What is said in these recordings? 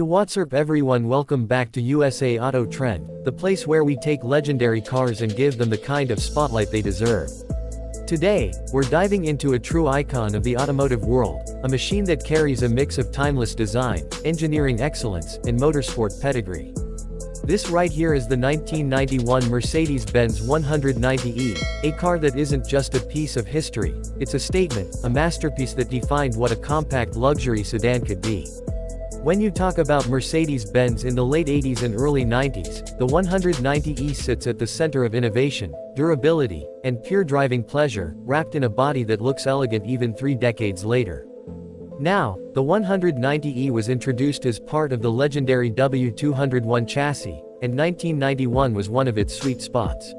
What's up everyone, welcome back to USA Auto Trend, the place where we take legendary cars and give them the kind of spotlight they deserve. Today, we're diving into a true icon of the automotive world, a machine that carries a mix of timeless design, engineering excellence, and motorsport pedigree. This right here is the 1991 Mercedes-Benz 190e, a car that isn't just a piece of history, it's a statement, a masterpiece that defined what a compact luxury sedan could be. When you talk about Mercedes-Benz in the late 80s and early 90s, the 190e sits at the center of innovation, durability, and pure driving pleasure, wrapped in a body that looks elegant even 3 decades later. Now, the 190e was introduced as part of the legendary W201 chassis, and 1991 was one of its sweet spots.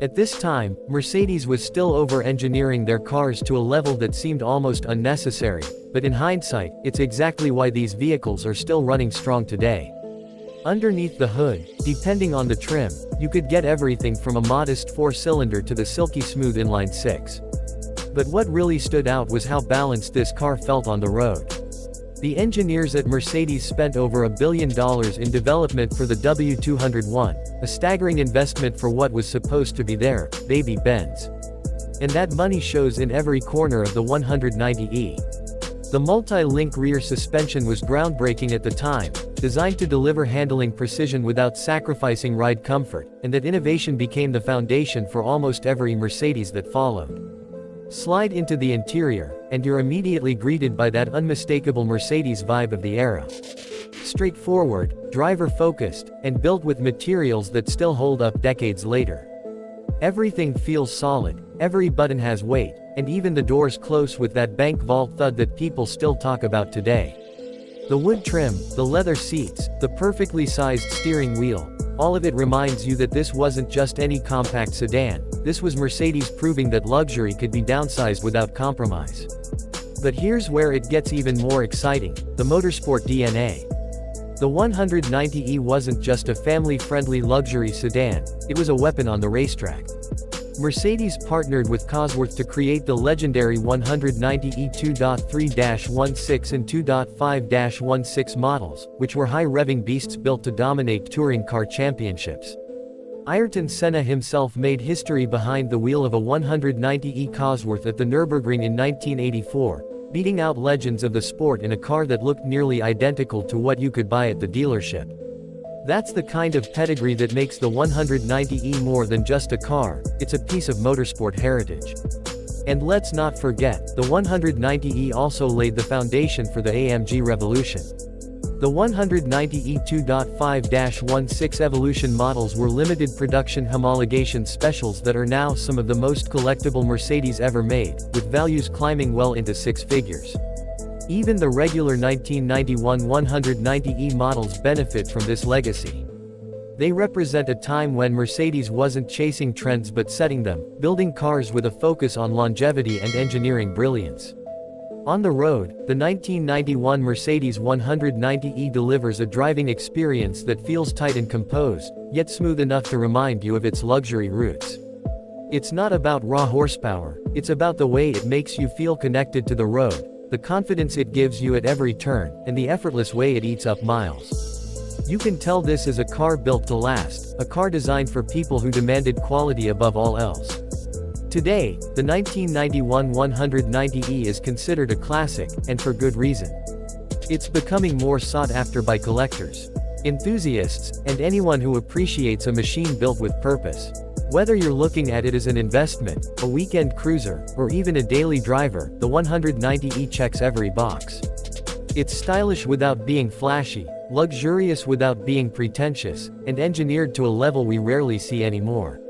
At this time, Mercedes was still over-engineering their cars to a level that seemed almost unnecessary, but in hindsight, it's exactly why these vehicles are still running strong today. Underneath the hood, depending on the trim, you could get everything from a modest 4-cylinder to the silky smooth inline-6. But what really stood out was how balanced this car felt on the road. The engineers at Mercedes spent over $1 billion in development for the W201, a staggering investment for what was supposed to be their baby Benz. And that money shows in every corner of the 190e. The multi-link rear suspension was groundbreaking at the time, designed to deliver handling precision without sacrificing ride comfort, and that innovation became the foundation for almost every Mercedes that followed. Slide into the interior, and you're immediately greeted by that unmistakable Mercedes vibe of the era. Straightforward, driver-focused, and built with materials that still hold up decades later. Everything feels solid, every button has weight, and even the doors close with that bank vault thud that people still talk about today. The wood trim, the leather seats, the perfectly sized steering wheel, all of it reminds you that this wasn't just any compact sedan, this was Mercedes proving that luxury could be downsized without compromise. But here's where it gets even more exciting, the motorsport DNA. The 190e wasn't just a family-friendly luxury sedan, it was a weapon on the racetrack. Mercedes partnered with Cosworth to create the legendary 190e 2.3-16 and 2.5-16 models, which were high-revving beasts built to dominate touring car championships. Ayrton Senna himself made history behind the wheel of a 190e Cosworth at the Nürburgring in 1984, beating out legends of the sport in a car that looked nearly identical to what you could buy at the dealership. That's the kind of pedigree that makes the 190e more than just a car, it's a piece of motorsport heritage. And let's not forget, the 190e also laid the foundation for the AMG revolution. The 190e 2.5-16 Evolution models were limited production homologation specials that are now some of the most collectible Mercedes ever made, with values climbing well into 6 figures. Even the regular 1991 190e models benefit from this legacy. They represent a time when Mercedes wasn't chasing trends but setting them, building cars with a focus on longevity and engineering brilliance. On the road, the 1991 Mercedes 190e delivers a driving experience that feels tight and composed, yet smooth enough to remind you of its luxury roots. It's not about raw horsepower, it's about the way it makes you feel connected to the road, the confidence it gives you at every turn, and the effortless way it eats up miles. You can tell this is a car built to last, a car designed for people who demanded quality above all else. Today, the 1991 190e is considered a classic, and for good reason. It's becoming more sought after by collectors, enthusiasts, and anyone who appreciates a machine built with purpose. Whether you're looking at it as an investment, a weekend cruiser, or even a daily driver, the 190e checks every box. It's stylish without being flashy, luxurious without being pretentious, and engineered to a level we rarely see anymore.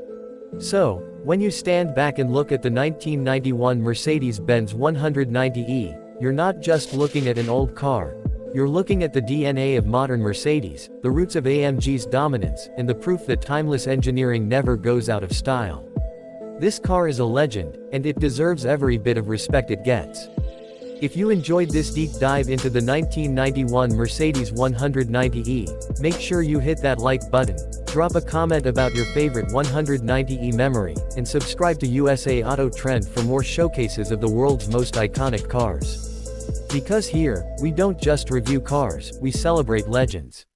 So, when you stand back and look at the 1991 Mercedes-Benz 190e, you're not just looking at an old car. You're looking at the DNA of modern Mercedes, the roots of AMG's dominance, and the proof that timeless engineering never goes out of style. This car is a legend, and it deserves every bit of respect it gets. If you enjoyed this deep dive into the 1991 Mercedes 190e, make sure you hit that like button, drop a comment about your favorite 190e memory, and subscribe to USA Auto Trend for more showcases of the world's most iconic cars. Because here, we don't just review cars, we celebrate legends.